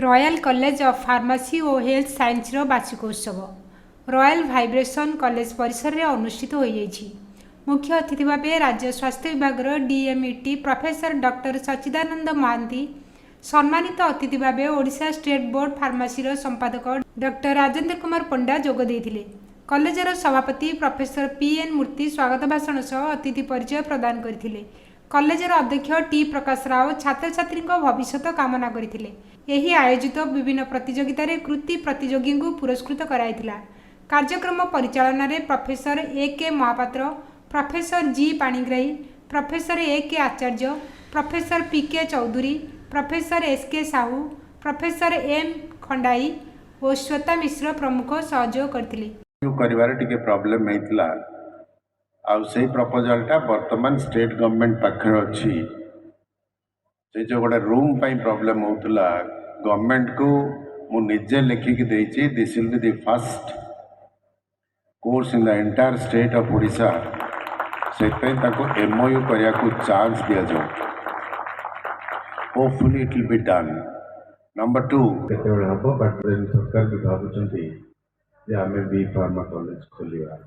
Royal college of pharmacy और health science वार्षिकोत्सव royal vibration college परिसर में अनुष्ठित हो जाइछि। मुख्य अतिथि भाव राज्य स्वास्थ्य विभाग डीएमईटी प्रोफेसर डॉक्टर सच्चिदानंद महांती, सम्मानित अतिथि भाव ओडिशा स्टेट बोर्ड फार्मेसी संपादक डॉक्टर राजेंद्र कुमार पंडा जोग देइथिले। कॉलेजर सभापति प्रोफेसर पीएन मूर्ति स्वागत भाषण सह अतिथि परिचय प्रदान करथिले। कॉलेजर अध्यक्ष टी प्रकाश राव छात्र छात्री भविष्य कामना करथिले। एही आयोजित विभिन्न प्रतियोगिता रे कृति प्रतियोगी को पुरस्कृत कराइथिला। कार्यक्रम परिचालन में professor A K Mahapatra, professor G Panigrahi, professor A K Acharya, professor P के चौधरी, प्रोफेसर एस के साहू, प्रोफेसर एम खंडाई और श्वेता मिश्र प्रमुख सहयोग करथिले। करिवार टिके प्रॉब्लम हेतिला आउ से प्रपोजलटा वर्तमान स्टेट गवर्नमेंट पाखर अछि। से जो गोटे रूम पाई प्रॉब्लम होतला गवर्नमेंट को मु निजे लिखिक देछि। This will be the first course in the entire state of Odisha. से ताको एमओयू करिया को चांस दिया जाओ। Hopefully it will be done. Number 2 केते बेले हबो बट सरकार भी भाबुचंती जे हमें बी फार्मा कॉलेज खोलिया।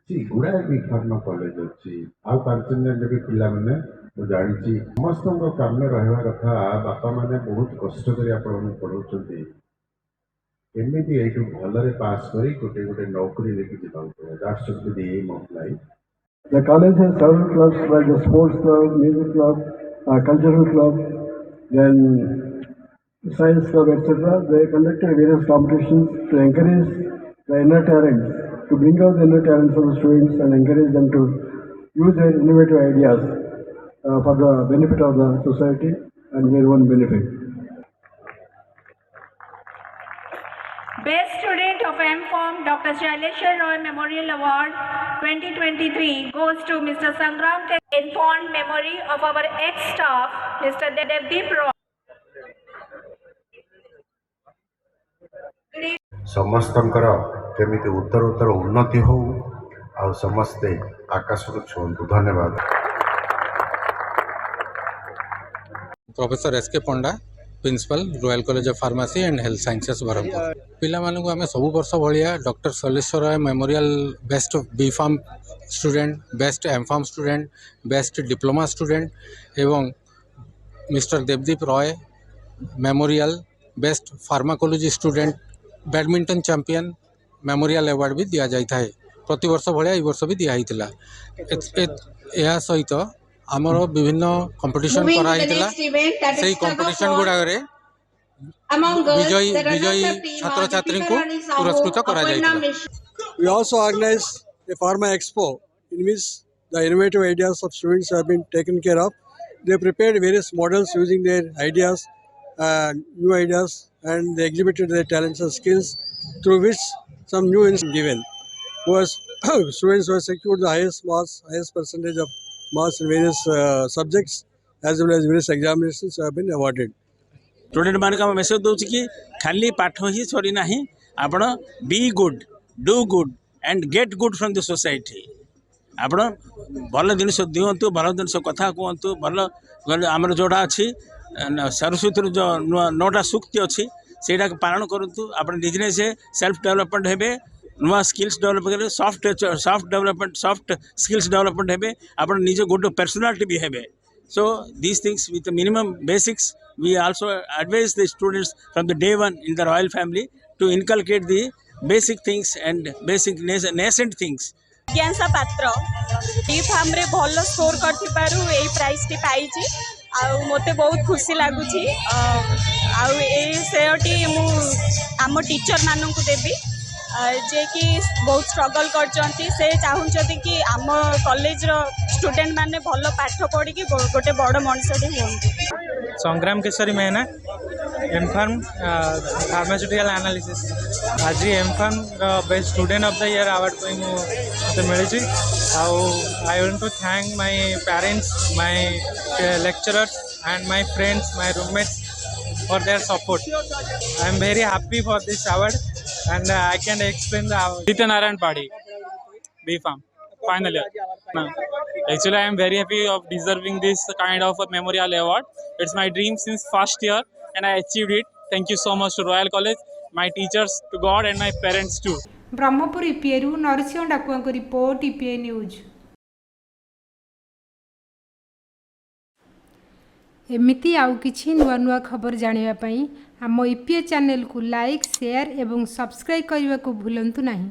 जी गुड़ा बी फार्मा कॉलेज अछि। आ 5 दिन भी पिला माने मु जानिछि समस्त काम में रहवा कथा। बापा माने बहुत कष्ट करी आपण पढौचंती। केमिति एटू भलरे पास करी गोटे गोटे नौकरी लेके जिबाउ पड़े। That's should be the aim of life. The college has several clubs like the sports club, music club, cultural club, then science club, etc. They conducted various competitions to encourage the inner talents, to bring out the inner talents of the students and encourage them to use their innovative ideas for the benefit of the society and their own benefit. Best Student of M.Pharm Dr. Shaileshwar Roy Memorial Award 2023 goes to Mr. Sangram in fond memory of our ex-staff, Mr. Devdeep Roy. समस्तंकर केमिति उत्तर उत्तर उन्नति हो आ समस्ते आकाश को छुंतु। धन्यवाद। Professor S K Panda, principal royal college of pharmacy and health sciences Berhampur. पिला मानू आम सब वर्ष भाया doctor Shaileshwar Rai memorial best B pharm student, best M pharm student, best diploma student एवं mister Debdeep Roy memorial best pharmacology student, badminton champion memorial award भी दि जाए। प्रति वर्ष भाया ए वर्ष भी दिखाई। यह सहित आमर विभिन्न कंपटीशन कराइतिला। से कंपटीशन गुड़ाक विजयी छात्र छात्री को पुरस्कृत करा जायतिला। We also organized a pharma expo in which the innovative ideas of students have been taken care of. They prepared various models using their ideas, new ideas, and they exhibited their talents and skills through which some new insights given. Students who have secured the highest marks, highest percentage of marks in various subjects as well as various examinations have been awarded. Student मान का message दूँ कि खाली पाठ ही सरी ना आपण be good, do good and get good from the society. आपण भल जिनस दिंतु, भल जिनस कथा कहतु, भल आमर जोड़ा अच्छी सरस्वती जो 9टा सूक्ति अच्छी से पालन करूँ। आप निजे निजे सेल्फ डेवलपमेंट हे, नुआ स्किल्स डेवलप करेंगे, soft development, soft skills development हे, आप निजे गुड पर्सनालिटी भी हे। So these things with the minimum basics, we also advise the students from the day one in the royal family to inculcate the basic things and basic nascent things. जिज्ञासा पात्र B farm रे भल score करथिबारु एई prize T पाइछि। आ मोते बहुत खुशी लागुछि। आ ए सेयटी मु आम teacher मानन को देबी जे कि बहुत स्ट्रगल करचंती। से चाहूचंती कि आम कॉलेज रो स्टूडेंट माने भल पाठ पढ़ी कि गोटे बड़ मनुष्यटी होंतु। Sangram Keshari Mehena, M pharm pharmaceutical analysis. आज M pharm best student of the year award पे मत मिली। I want to thank my parents, my lecturers and my friends, my roommates for their support. I am very happy for this award and I can explain the award. Aditya Narayan Padi, B Farm, final year. Actually, I am very happy of deserving this kind of a memorial award. It's my dream since first year and I achieved it. Thank you so much to Royal College, my teachers, to God and my parents too. Brahmapur ईपीएरू नरसिंह डाकुआ को report EPA news. एमिती आउ किछि नुआ नुआ खबर जानिबा पई आम EPA channel को लाइक शेयर एवं सब्सक्राइब करने को भूलंतु नहीं।